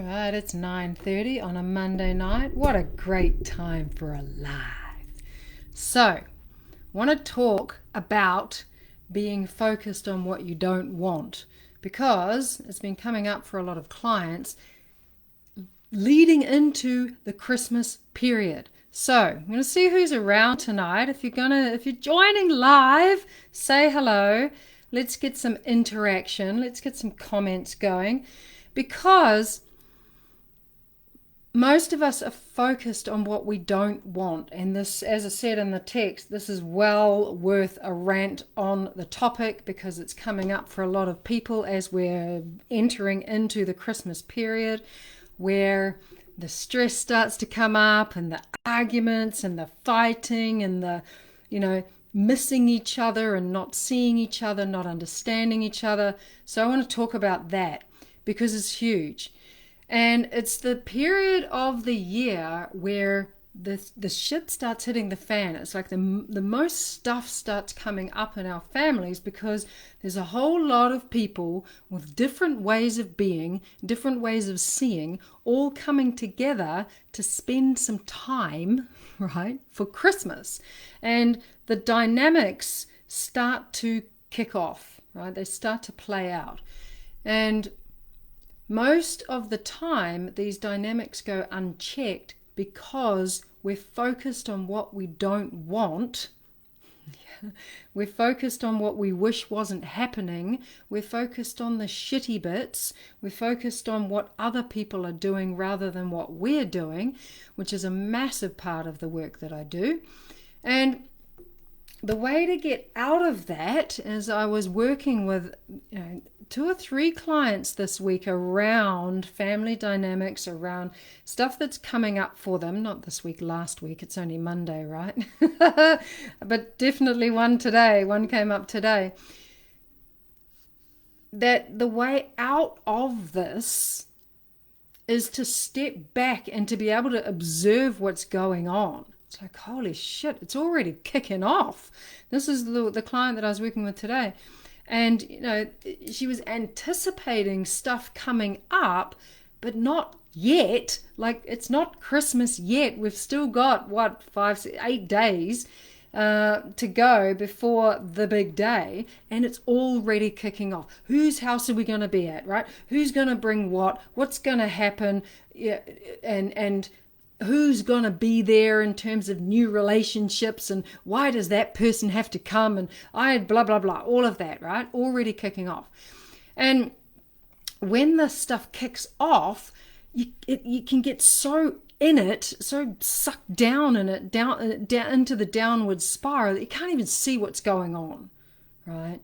right, it's 9:30 on a Monday night. What a great time for a live. So, want to talk about being focused on what you don't want, because it's been coming up for a lot of clients leading into the Christmas period. So, I'm going to see who's around tonight. If you're joining live, say hello. Let's get some interaction. Let's get some comments going, because most of us are focused on what we don't want. And this, as I said in the text, this is well worth a rant on the topic, because it's coming up for a lot of people as we're entering into the Christmas period, where the stress starts to come up, and the arguments and the fighting and the, missing each other and not seeing each other, not understanding each other. So I want to talk about that, because it's huge. And it's the period of the year where the shit starts hitting the fan. It's like the most stuff starts coming up in our families, because there's a whole lot of people with different ways of being, different ways of seeing, all coming together to spend some time, right, for Christmas. And the dynamics start to kick off, right? They start to play out. And most of the time, these dynamics go unchecked because we're focused on what we don't want. We're focused on what we wish wasn't happening. We're focused on the shitty bits. We're focused on what other people are doing rather than what we're doing, which is a massive part of the work that I do. And the way to get out of that is, I was working with 2 or 3 clients this week around family dynamics, around stuff that's coming up for them. Not this week, last week. It's only Monday, right? But definitely one today. One came up today. That the way out of this is to step back and to be able to observe what's going on. It's like, holy shit, it's already kicking off. This is the client that I was working with today. And, she was anticipating stuff coming up, but not yet. Like, it's not Christmas yet. We've still got, 5, 8 days to go before the big day. And it's already kicking off. Whose house are we going to be at, right? Who's going to bring what? What's going to happen? Yeah, and who's going to be there in terms of new relationships, and why does that person have to come, and blah, blah, blah, all of that, right? Already kicking off. And when this stuff kicks off, you can get so in it, so sucked down in it, down into the downward spiral, that you can't even see what's going on, right?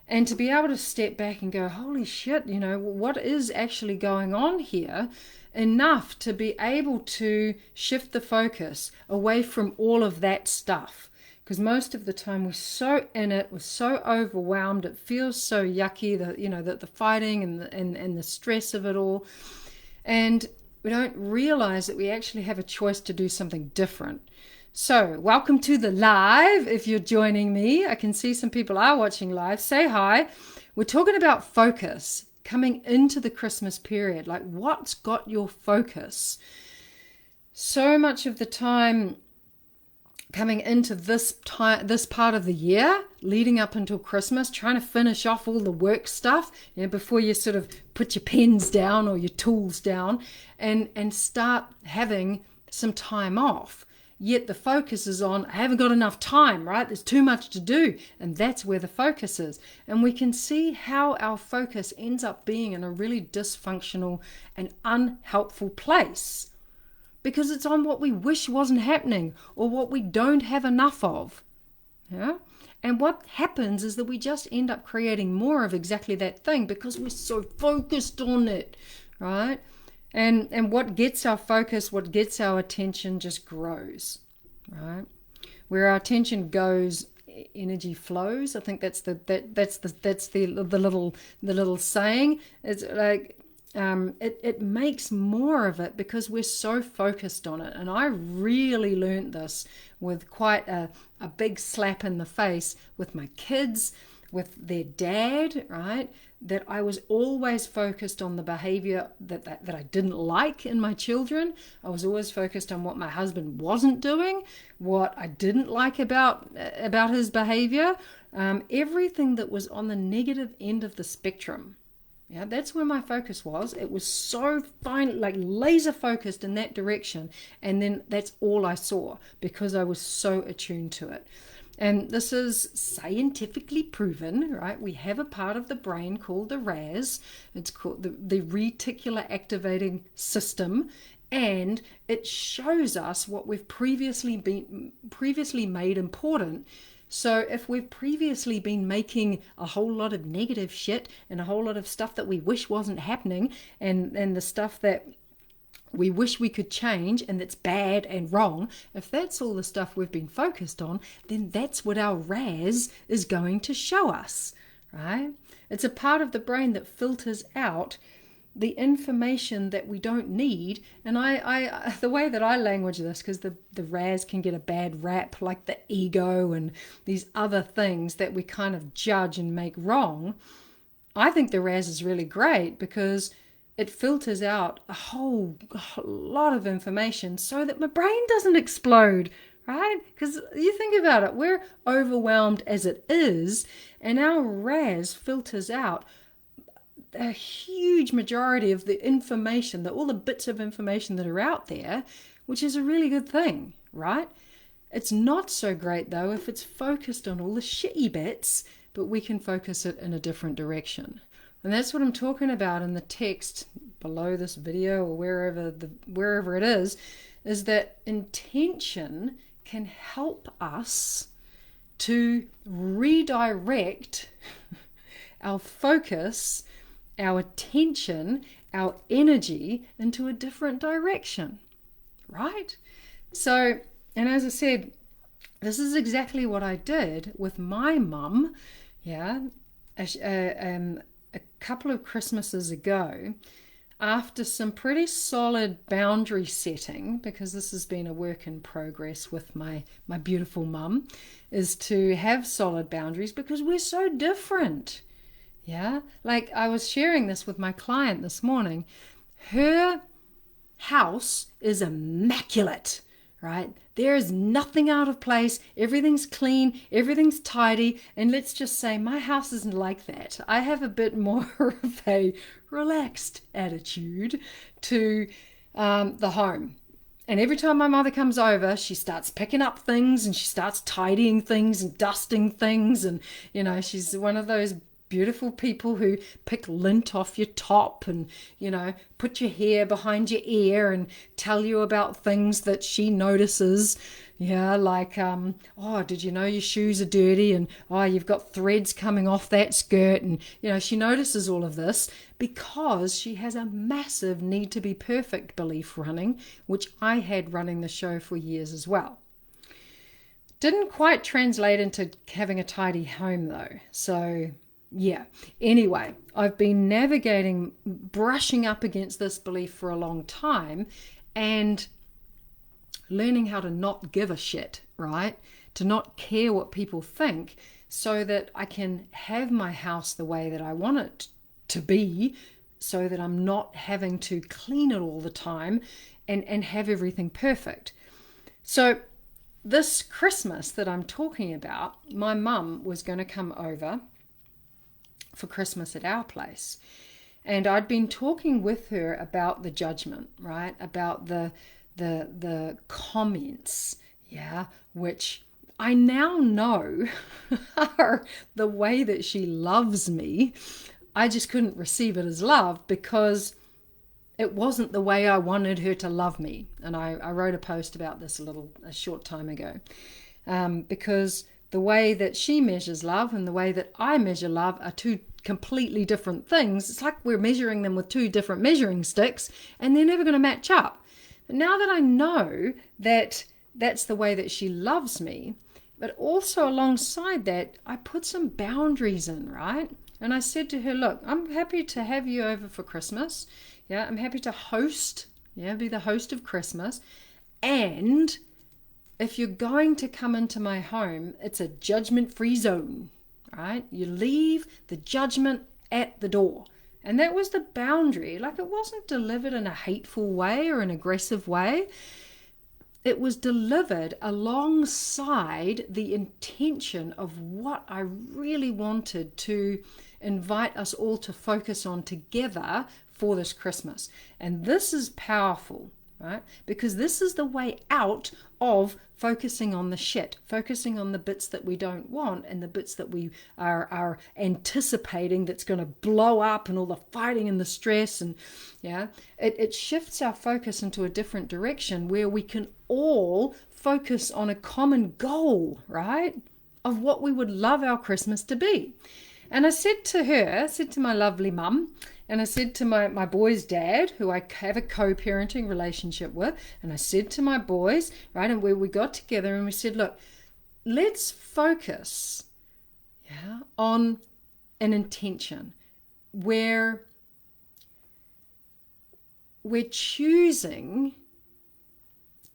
And to be able to step back and go, holy shit, what is actually going on here? Enough to be able to shift the focus away from all of that stuff. Because most of the time we're so in it, we're so overwhelmed, it feels so yucky, the fighting and the stress of it all. And we don't realize that we actually have a choice to do something different. So, welcome to the live. If you're joining me, I can see some people are watching live. Say hi. We're talking about focus coming into the Christmas period. Like, what's got your focus? So much of the time coming into this part of the year, leading up until Christmas, trying to finish off all the work stuff, before you sort of put your pens down or your tools down and start having some time off. Yet the focus is on, I haven't got enough time, right? There's too much to do. And that's where the focus is. And we can see how our focus ends up being in a really dysfunctional and unhelpful place, because it's on what we wish wasn't happening or what we don't have enough of. Yeah? And what happens is that we just end up creating more of exactly that thing, because we're so focused on it, right? And what gets our focus, what gets our attention just grows, right? Where our attention goes, energy flows. I think that's the little saying. It's like it makes more of it because we're so focused on it. And I really learned this with quite a big slap in the face with my kids, with their dad, right? that I was always focused on the behavior that I didn't like in my children. I was always focused on what my husband wasn't doing, what I didn't like about his behavior, everything that was on the negative end of the spectrum. Yeah, that's where my focus was. It was so fine, like laser focused in that direction. And then that's all I saw because I was so attuned to it. And this is scientifically proven, right? We have a part of the brain called the RAS. It's called the reticular activating system. And it shows us what we've previously made important. So if we've previously been making a whole lot of negative shit and a whole lot of stuff that we wish wasn't happening, and the stuff that we wish we could change and that's bad and wrong, if that's all the stuff we've been focused on, then that's what our RAS is going to show us, right? It's a part of the brain that filters out the information that we don't need. And I the way that I language this, because the RAS can get a bad rap, like the ego and these other things that we kind of judge and make wrong. I think the RAS is really great because it filters out a whole lot of information so that my brain doesn't explode, right? Because you think about it, we're overwhelmed as it is, and our RAS filters out a huge majority of the information, all the bits of information that are out there, which is a really good thing, right? It's not so great though if it's focused on all the shitty bits, but we can focus it in a different direction. And that's what I'm talking about in the text below this video or wherever it is that intention can help us to redirect our focus, our attention, our energy into a different direction, right? So, and as I said, this is exactly what I did with my mum, yeah, a couple of Christmases ago, after some pretty solid boundary setting, because this has been a work in progress with my beautiful mum, is to have solid boundaries because we're so different. Yeah, like I was sharing this with my client this morning. Her house is immaculate, right? There is nothing out of place. Everything's clean, everything's tidy. And let's just say my house isn't like that. I have a bit more of a relaxed attitude to the home. And every time my mother comes over, she starts picking up things and she starts tidying things and dusting things. And, you know, she's one of those beautiful people who pick lint off your top and, you know, put your hair behind your ear and tell you about things that she notices. Yeah, like, oh, did you know your shoes are dirty? And, oh, you've got threads coming off that skirt. And, you know, she notices all of this because she has a massive need to be perfect belief running, which I had running the show for years as well. Didn't quite translate into having a tidy home though. So yeah, anyway, I've been navigating, brushing up against this belief for a long time and learning how to not give a shit, right? To not care what people think so that I can have my house the way that I want it to be, so that I'm not having to clean it all the time and have everything perfect. So this Christmas that I'm talking about, my mum was going to come over for Christmas at our place. And I'd been talking with her about the judgment, right? About the comments, yeah, which I now know are the way that she loves me. I just couldn't receive it as love because it wasn't the way I wanted her to love me. And I wrote a post about this a short time ago. Because the way that she measures love and the way that I measure love are two completely different things. It's like we're measuring them with two different measuring sticks and they're never going to match up. But now that I know that that's the way that she loves me, but also alongside that, I put some boundaries in, right? And I said to her, look, I'm happy to have you over for Christmas. Yeah, I'm happy to host, be the host of Christmas. And if you're going to come into my home, it's a judgment-free zone, right? You leave the judgment at the door. And that was the boundary. Like, it wasn't delivered in a hateful way or an aggressive way. It was delivered alongside the intention of what I really wanted to invite us all to focus on together for this Christmas. And this is powerful, right? Because this is the way out of focusing on the shit, focusing on the bits that we don't want and the bits that we are anticipating that's going to blow up, and all the fighting and the stress. And yeah, it shifts our focus into a different direction where we can all focus on a common goal, right? Of what we would love our Christmas to be. And I said to my lovely mum, and I said to my boy's dad, who I have a co-parenting relationship with, and I said to my boys, right, and we got together and we said, look, let's focus, on an intention where we're choosing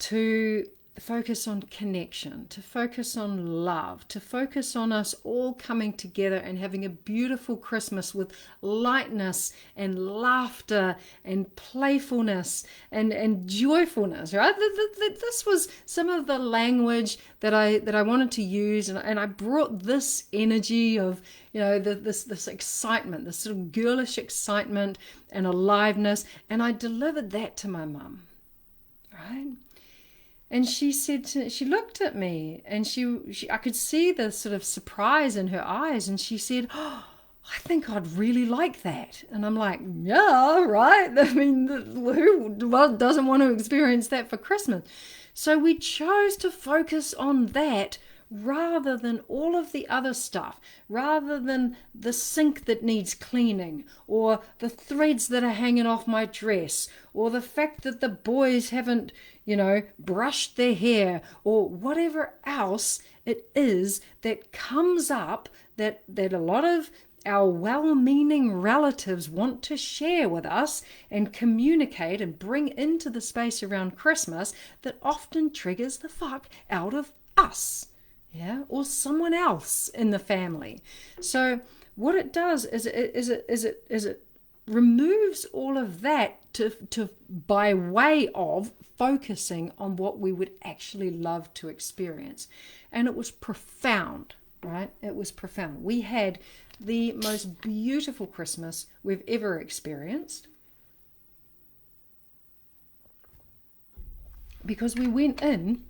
to focus on connection, to focus on love, to focus on us all coming together and having a beautiful Christmas with lightness and laughter and playfulness and joyfulness, right? This was some of the language that I wanted to use, and I brought this energy of, this excitement, this sort of girlish excitement and aliveness, and I delivered that to my mum, right? And she said, she looked at me, and I could see the sort of surprise in her eyes, and she said, "Oh, I think I'd really like that." And I'm like, yeah, right. I mean, who doesn't want to experience that for Christmas? So we chose to focus on that rather than all of the other stuff, rather than the sink that needs cleaning, or the threads that are hanging off my dress, or the fact that the boys haven't, brushed their hair, or whatever else it is that comes up that a lot of our well-meaning relatives want to share with us and communicate and bring into the space around Christmas, that often triggers the fuck out of us. Or someone else in the family. So what it does is it removes all of that to by way of focusing on what we would actually love to experience. And it was profound, right? It was profound. We had the most beautiful Christmas we've ever experienced, because we went in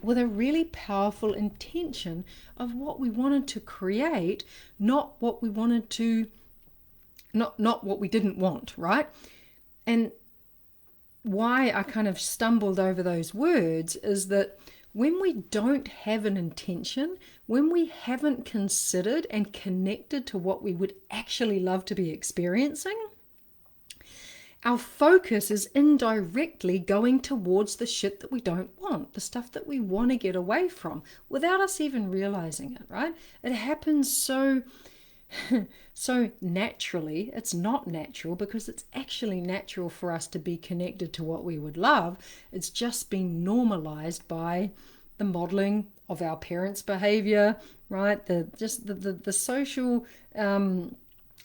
with a really powerful intention of what we wanted to create, not what we wanted to, not what we didn't want, right? And why I kind of stumbled over those words is that when we don't have an intention, when we haven't considered and connected to what we would actually love to be experiencing, our focus is indirectly going towards the shit that we don't want, the stuff that we want to get away from, without us even realizing it, right? It happens so naturally. It's not natural, because it's actually natural for us to be connected to what we would love. It's just been normalized by the modeling of our parents' behavior, right? The social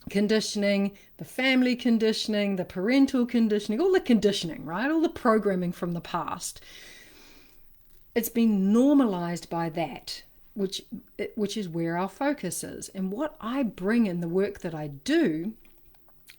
conditioning, the family conditioning, the parental conditioning, all the conditioning, right? All the programming from the past. It's been normalized by that, which is where our focus is. And what I bring in the work that I do,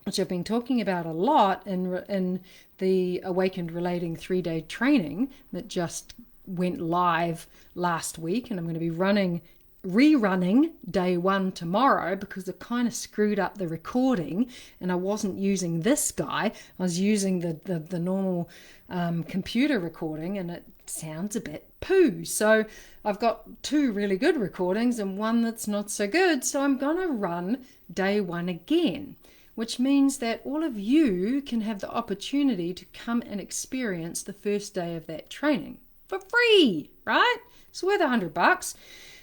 which I've been talking about a lot in the Awakened Relating 3-day training that just went live last week, and I'm going to be rerunning day 1 tomorrow, because I kind of screwed up the recording and I wasn't using this guy. I was using the normal computer recording, and it sounds a bit poo. So I've got 2 really good recordings and 1 that's not so good. So I'm going to run day 1 again, which means that all of you can have the opportunity to come and experience the first day of that training for free, right? It's worth $100.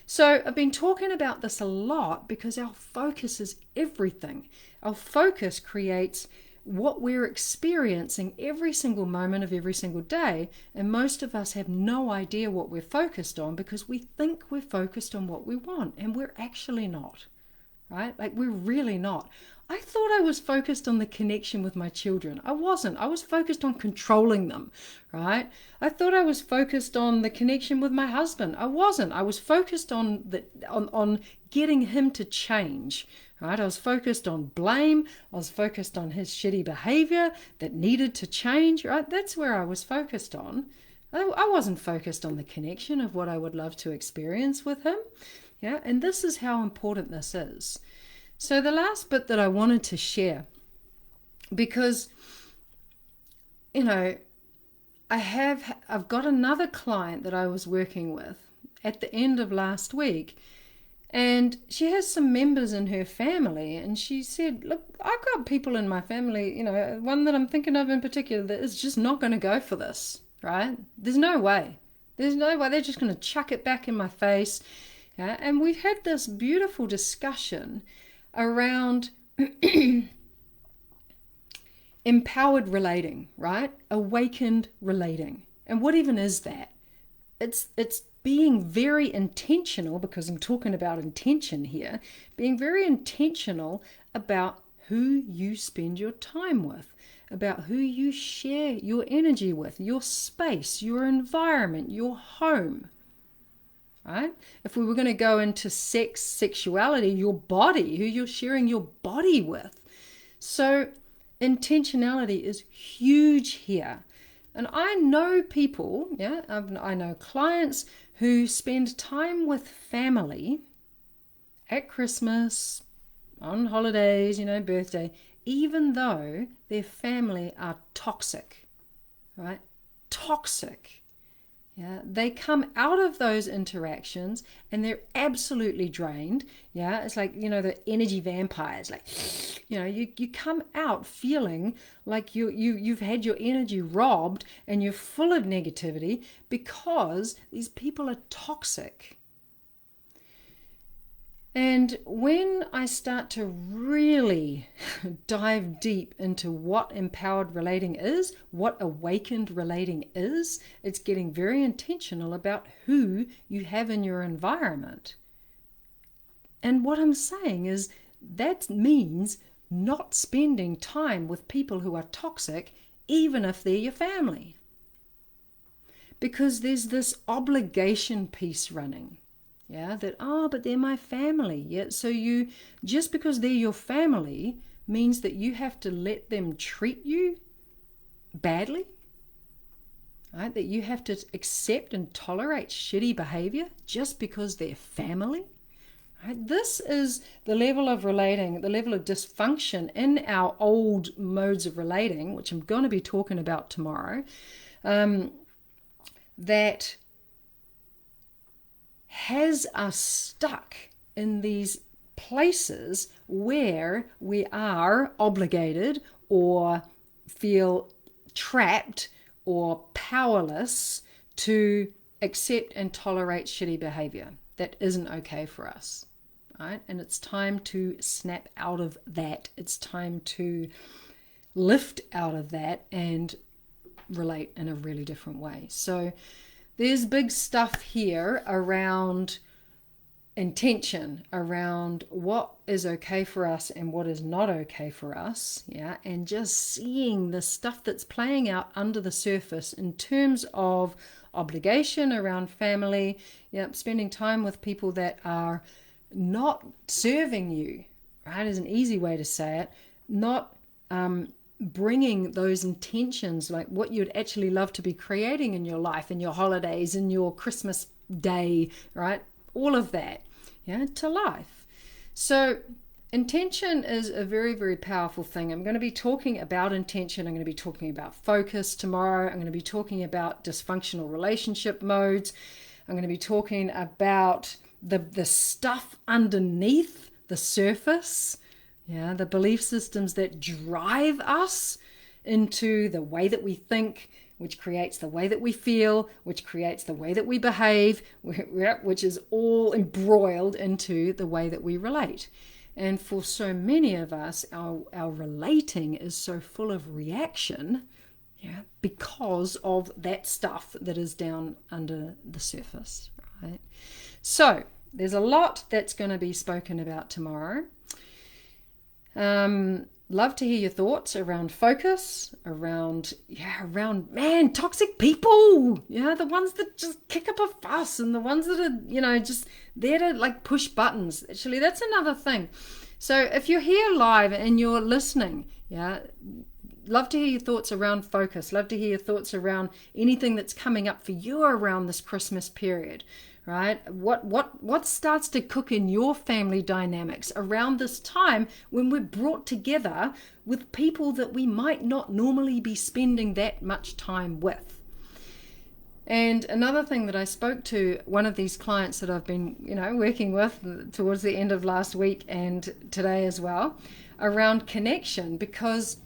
So I've been talking about this a lot because our focus is everything. Our focus creates what we're experiencing every single moment of every single day. And most of us have no idea what we're focused on, because we think we're focused on what we want, and we're actually not, right? Like, we're really not. I thought I was focused on the connection with my children. I wasn't. I was focused on controlling them, right? I thought I was focused on the connection with my husband. I wasn't. I was focused on getting him to change, right? I was focused on blame. I was focused on his shitty behavior that needed to change, right? That's where I was focused on. I wasn't focused on the connection of what I would love to experience with him. Yeah, and this is how important this is. So the last bit that I wanted to share, because, I've got another client that I was working with at the end of last week, and she has some members in her family, and she said, look, I've got people in my family, one that I'm thinking of in particular that is just not going to go for this, right? There's no way. There's no way. They're just going to chuck it back in my face. Yeah? And we've had this beautiful discussion around empowered relating, right? Awakened relating. And what even is that? It's being very intentional, because I'm talking about intention here, being very intentional about who you spend your time with, about who you share your energy with, your space, your environment, your home. Right? If we were going to go into sex, sexuality, your body, who you're sharing your body with. So intentionality is huge here. And I know people, I know clients who spend time with family at Christmas, on holidays, birthday, even though their family are toxic, right? Toxic. Yeah, they come out of those interactions and they're absolutely drained. Yeah, it's like, the energy vampires. Like, you come out feeling like you've had your energy robbed and you're full of negativity because these people are toxic. And when I start to really dive deep into what empowered relating is, what awakened relating is, it's getting very intentional about who you have in your environment. And what I'm saying is that means not spending time with people who are toxic, even if they're your family. Because there's this obligation piece running. Yeah, but they're my family. Yeah, so just because they're your family means that you have to let them treat you badly, right? That you have to accept and tolerate shitty behavior just because they're family. Right? This is the level of relating, the level of dysfunction in our old modes of relating, which I'm going to be talking about tomorrow, that has us stuck in these places where we are obligated or feel trapped or powerless to accept and tolerate shitty behavior that isn't okay for us, right? And it's time to snap out of that. It's time to lift out of that and relate in a really different way. So there's big stuff here around intention, around what is okay for us and what is not okay for us, yeah, and just seeing the stuff that's playing out under the surface in terms of obligation around family, yeah, spending time with people that are not serving you, right, is an easy way to say it, not bringing those intentions, like what you'd actually love to be creating in your life, in your holidays, in your Christmas day, right? All of that, yeah, to life. So intention is a very, very powerful thing. I'm going to be talking about intention. I'm going to be talking about focus tomorrow. I'm going to be talking about dysfunctional relationship modes. I'm going to be talking about the stuff underneath the surface. Yeah, the belief systems that drive us into the way that we think, which creates the way that we feel, which creates the way that we behave, which is all embroiled into the way that we relate. And for so many of us, our relating is so full of reaction, yeah, because of that stuff that is down under the surface, right? So there's a lot that's going to be spoken about tomorrow. Love to hear your thoughts around focus, around man, toxic people. Yeah, the ones that just kick up a fuss and the ones that are, just there to like push buttons. Actually, that's another thing. So if you're here live and you're listening, yeah, love to hear your thoughts around focus. Love to hear your thoughts around anything that's coming up for you around this Christmas period. Right? What starts to cook in your family dynamics around this time when we're brought together with people that we might not normally be spending that much time with? And another thing that I spoke to one of these clients that I've been, working with towards the end of last week and today as well, around connection, because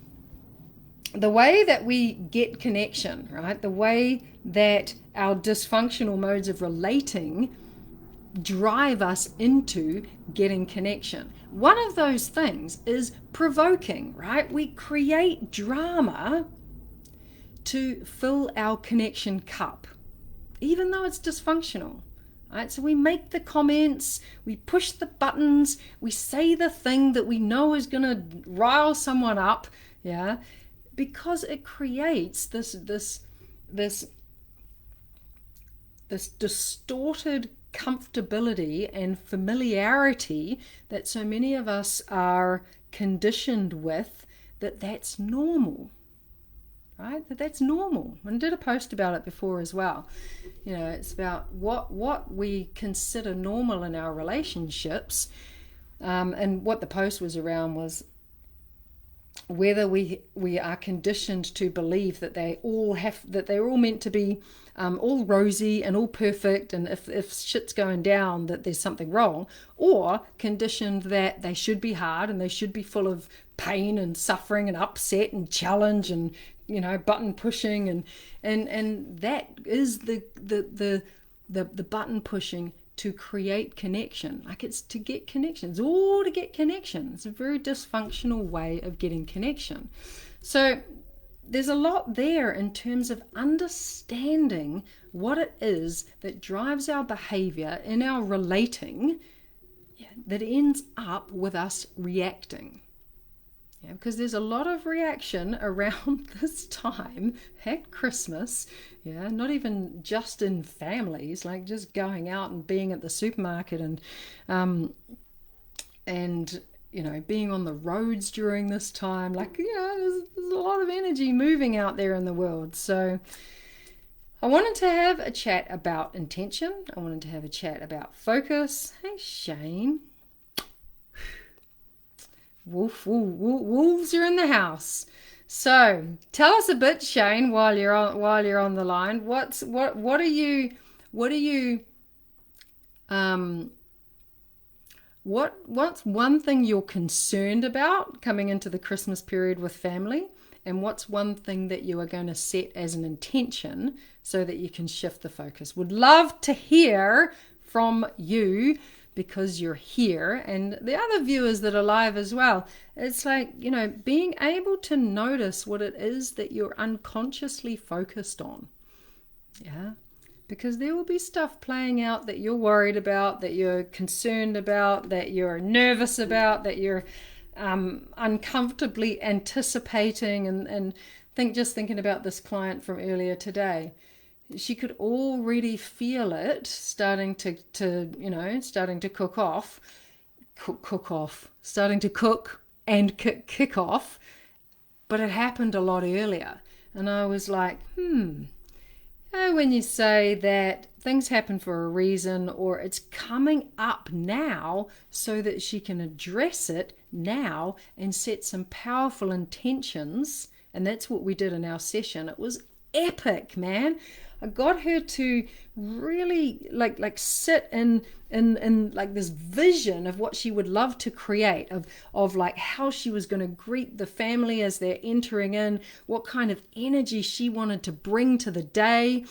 the way that we get connection, right? The way that our dysfunctional modes of relating drive us into getting connection. One of those things is provoking, right? We create drama to fill our connection cup, even though it's dysfunctional. Right? So we make the comments, we push the buttons, we say the thing that we know is going to rile someone up, yeah, because it creates this distorted comfortability and familiarity that so many of us are conditioned with, that's normal. Right? That's normal. I did a post about it before as well. It's about what we consider normal in our relationships, and what the post was around was whether we are conditioned to believe that they're all meant to be all rosy and all perfect, and if shit's going down that there's something wrong, or conditioned that they should be hard and they should be full of pain and suffering and upset and challenge and button pushing, and that is the button pushing to create connection. Like, it's to get connection. It's all to get connection. It's a very dysfunctional way of getting connection. So there's a lot there in terms of understanding what it is that drives our behavior in our relating, that ends up with us reacting. Yeah, because there's a lot of reaction around this time at Christmas. Yeah, not even just in families, like just going out and being at the supermarket and being on the roads during this time. Like, there's a lot of energy moving out there in the world. So I wanted to have a chat about intention. I wanted to have a chat about focus. Hey, Shane. Wolves are in the house. So tell us a bit, Shane, while you're on the line. What's one thing you're concerned about coming into the Christmas period with family, and what's one thing that you are going to set as an intention so that you can shift the focus? Would love to hear from you, because you're here, and the other viewers that are live as well. It's like, being able to notice what it is that you're unconsciously focused on. Yeah, because there will be stuff playing out that you're worried about, that you're concerned about, that you're nervous about, that you're uncomfortably anticipating, and thinking about this client from earlier today. She could already feel it starting to cook off, starting to cook and kick off, but it happened a lot earlier. And I was like, when you say that things happen for a reason, or it's coming up now so that she can address it now and set some powerful intentions. And that's what we did in our session. It was epic, man. I got her to really like sit in like this vision of what she would love to create, of like how she was going to greet the family as they're entering in, what kind of energy she wanted to bring to the day,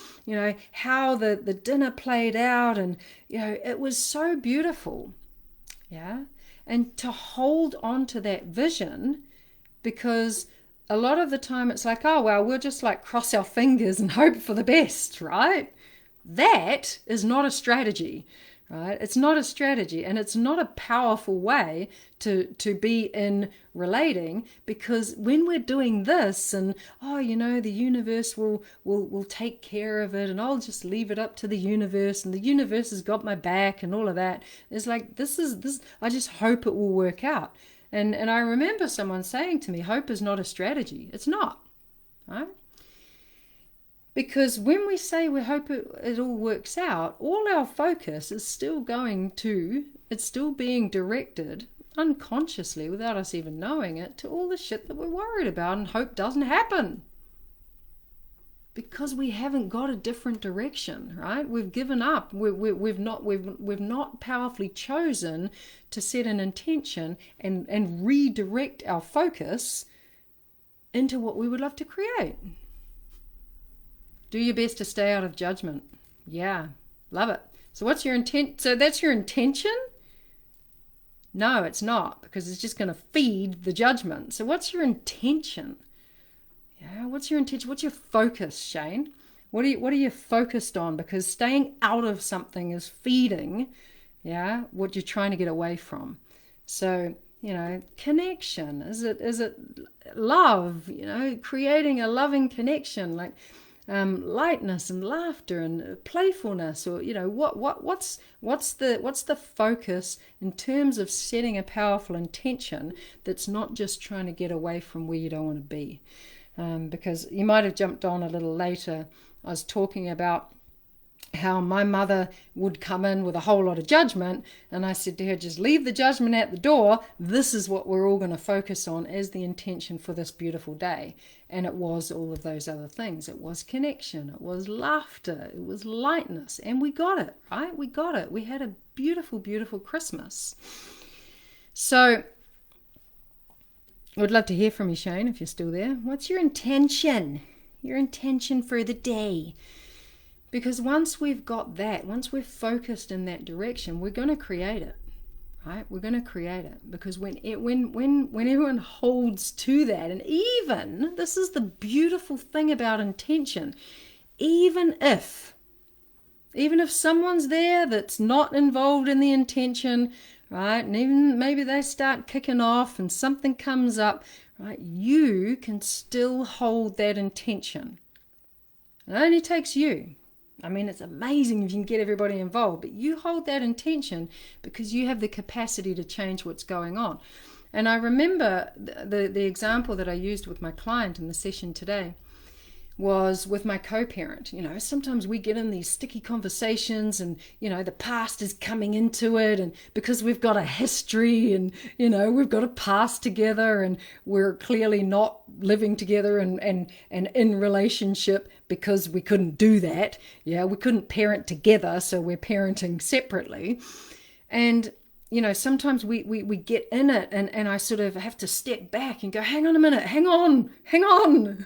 how the dinner played out, and it was so beautiful. Yeah. And to hold on to that vision, because a lot of the time it's like, oh, well, we'll just like cross our fingers and hope for the best, right? That is not a strategy, right? It's not a strategy, and it's not a powerful way to be in relating, because when we're doing this and, oh, the universe will take care of it, and I'll just leave it up to the universe, and the universe has got my back and all of that. It's like, this I just hope it will work out. And I remember someone saying to me, hope is not a strategy. It's not, right? Because when we say we hope it all works out, all our focus is still it's still being directed unconsciously, without us even knowing it, to all the shit that we're worried about and hope doesn't happen. Because we haven't got a different direction, right? We've given up. We've not powerfully chosen to set an intention and redirect our focus into what we would love to create. Do your best to stay out of judgment. Yeah, love it. So what's your intent? So that's your intention? No, it's not, because it's just going to feed the judgment. So what's your intention? Yeah, what's your intention? What's your focus, Shane? What are you focused on? Because staying out of something is feeding, yeah, what you're trying to get away from. So, connection. Is it love? Creating a loving connection, like lightness and laughter and playfulness, or what's the focus in terms of setting a powerful intention that's not just trying to get away from where you don't want to be. Because you might have jumped on a little later, I was talking about how my mother would come in with a whole lot of judgment, and I said to her, just leave the judgment at the door. This is what we're all going to focus on as the intention for this beautiful day. And it was all of those other things. It was connection, it was laughter, it was lightness, and we got it, right? We got it. We had a beautiful, beautiful Christmas. So I would love to hear from you, Shane, if you're still there. What's your intention? Your intention for the day? Because once we've got that, once we're focused in that direction, we're going to create it, right? We're going to create it. Because when everyone holds to that, and even, this is the beautiful thing about intention, even if someone's there that's not involved in the intention, right, and even maybe they start kicking off and something comes up, right, you can still hold that intention. It only takes you. I mean, it's amazing if you can get everybody involved, but you hold that intention because you have the capacity to change what's going on. And I remember the example that I used with my client in the session today was with my co-parent. Sometimes we get in these sticky conversations and, the past is coming into it, and because we've got a history and, we've got a past together, and we're clearly not living together and in relationship because we couldn't do that. Yeah, we couldn't parent together, so we're parenting separately. And sometimes we get in it, and I sort of have to step back and go, hang on a minute, hang on.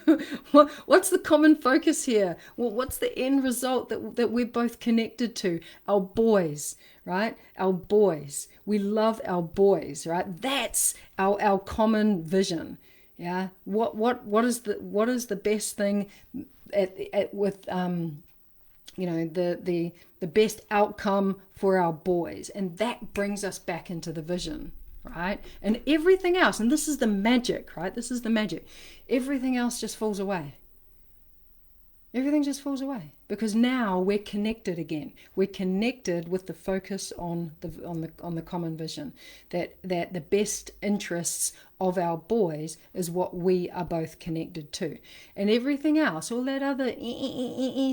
What's the common focus here? Well, what's the end result that we're both connected to? Our boys, right? Our boys. We love our boys, right? That's our common vision. Yeah. What is the best thing with the best outcome for our boys? And that brings us back into the vision, right? And everything else, and this is the magic, right? This is the magic. Everything else just falls away. Everything just falls away, because now we're connected again. We're connected with the focus on the common vision, that the best interests of our boys is what we are both connected to. And everything else, all that other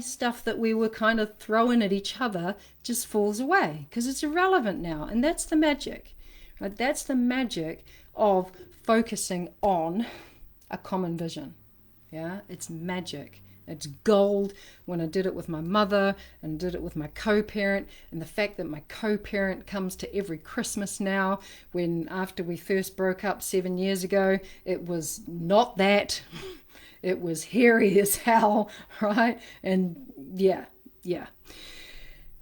stuff that we were kind of throwing at each other, just falls away because it's irrelevant now. And that's the magic, right? That's the magic of focusing on a common vision. Yeah, it's magic. It's gold. When I did it with my mother and did it with my co-parent, and the fact that my co-parent comes to every Christmas now, when after we first broke up 7 years ago, it was not that. It was hairy as hell, right? And yeah.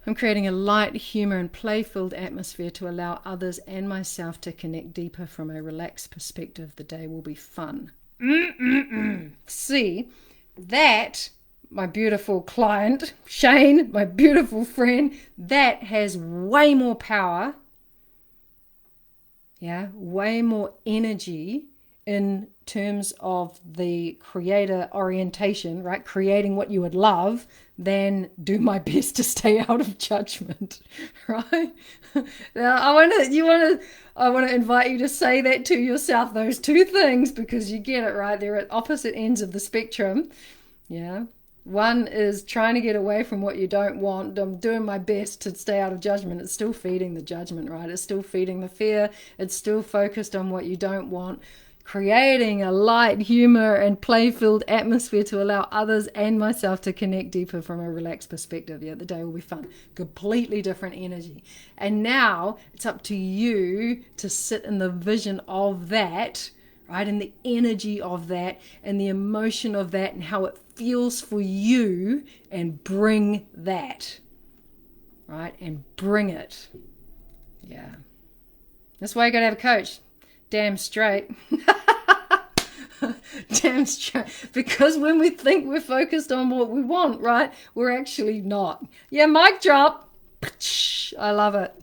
I'm creating a light, humor, and play-filled atmosphere to allow others and myself to connect deeper from a relaxed perspective. The day will be fun. See, that my beautiful client, Shane, my beautiful friend, that has way more power, yeah, way more energy in terms of the creator orientation, right? Creating what you would love, than do my best to stay out of judgment, right? Now, I want to invite you to say that to yourself, those two things, because you get it, right? They're at opposite ends of the spectrum. Yeah. One is trying to get away from what you don't want. I'm doing my best to stay out of judgment. It's still feeding the judgment, right? It's still feeding the fear. It's still focused on what you don't want. Creating a light, humor, and play-filled atmosphere to allow others and myself to connect deeper from a relaxed perspective. Yeah, the day will be fun. Completely different energy. And now it's up to you to sit in the vision of that, right? And the energy of that and the emotion of that and how it feels for you, and bring that, right? And bring it. Yeah. That's why you got to have a coach. Damn straight. Damn straight. Because when we think we're focused on what we want, right, we're actually not. Yeah, mic drop. I love it.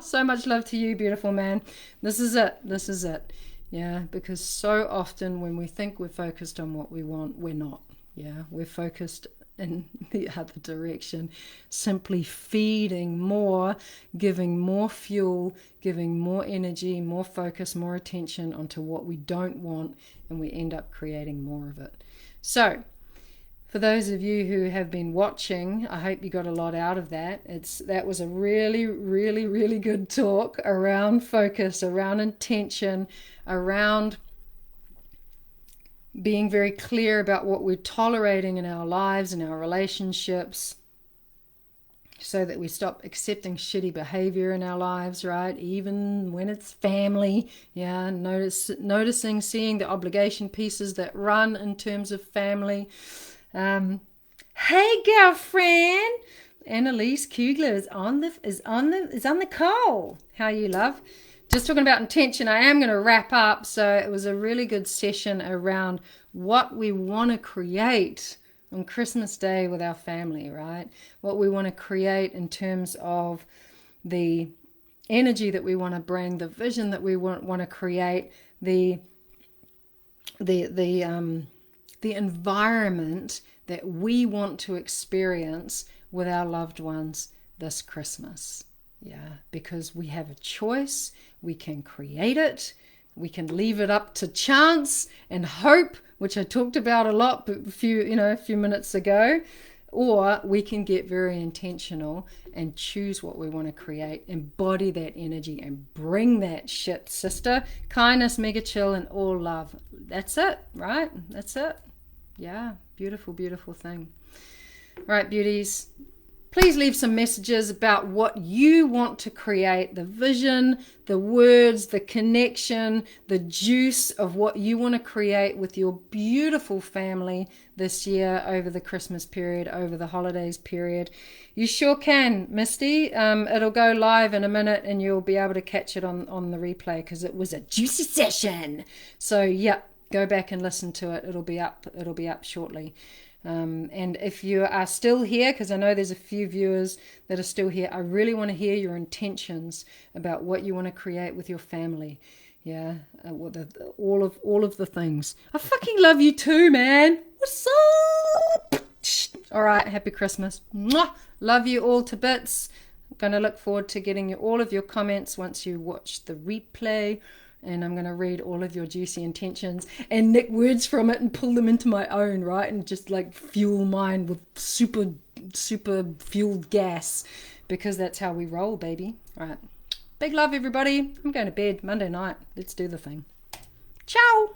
So much love to you, beautiful man. This is it. This is it. Yeah, because so often when we think we're focused on what we want, we're not. Yeah, we're focused in the other direction, simply feeding more, giving more fuel, giving more energy, more focus, more attention onto what we don't want, and we end up creating more of it. So, for those of you who have been watching, I hope you got a lot out of that. That was a really, really, really good talk around focus, around intention, around being very clear about what we're tolerating in our lives and our relationships, so that we stop accepting shitty behavior in our lives, right? Even when it's family. Yeah, noticing, seeing the obligation pieces that run in terms of family. Hey girlfriend, Annalise Kugler is on the call. How are you, love? Just talking about intention. I am going to wrap up. So it was a really good session around what we want to create on Christmas Day with our family, right? What we want to create in terms of the energy that we want to bring, the vision that we want to create, the environment that we want to experience with our loved ones this Christmas. Yeah, because we have a choice. We can create it. We can leave it up to chance and hope, which I talked about a lot a few minutes ago. Or we can get very intentional and choose what we want to create, embody that energy, and bring that shit, sister. Kindness, mega chill, and all love. That's it, right? That's it. Yeah, beautiful, beautiful thing. All right, beauties. Please leave some messages about what you want to create, the vision, the words, the connection, the juice of what you want to create with your beautiful family this year over the Christmas period, over the holidays period. You sure can, Misty. It'll go live in a minute and you'll be able to catch it on the replay because it was a juicy session. So, yeah, go back and listen to it. It'll be up shortly. And if you are still here, because I know there's a few viewers that are still here, I really want to hear your intentions about what you want to create with your family. Yeah, all of the things. I fucking love you too, man. What's up? All right, happy Christmas. Mwah! Love you all to bits. I'm going to look forward to getting all of your comments once you watch the replay. And I'm going to read all of your juicy intentions and nick words from it and pull them into my own, right? And just like fuel mine with super, super fueled gas, because that's how we roll, baby. All right. Big love, everybody. I'm going to bed Monday night. Let's do the thing. Ciao.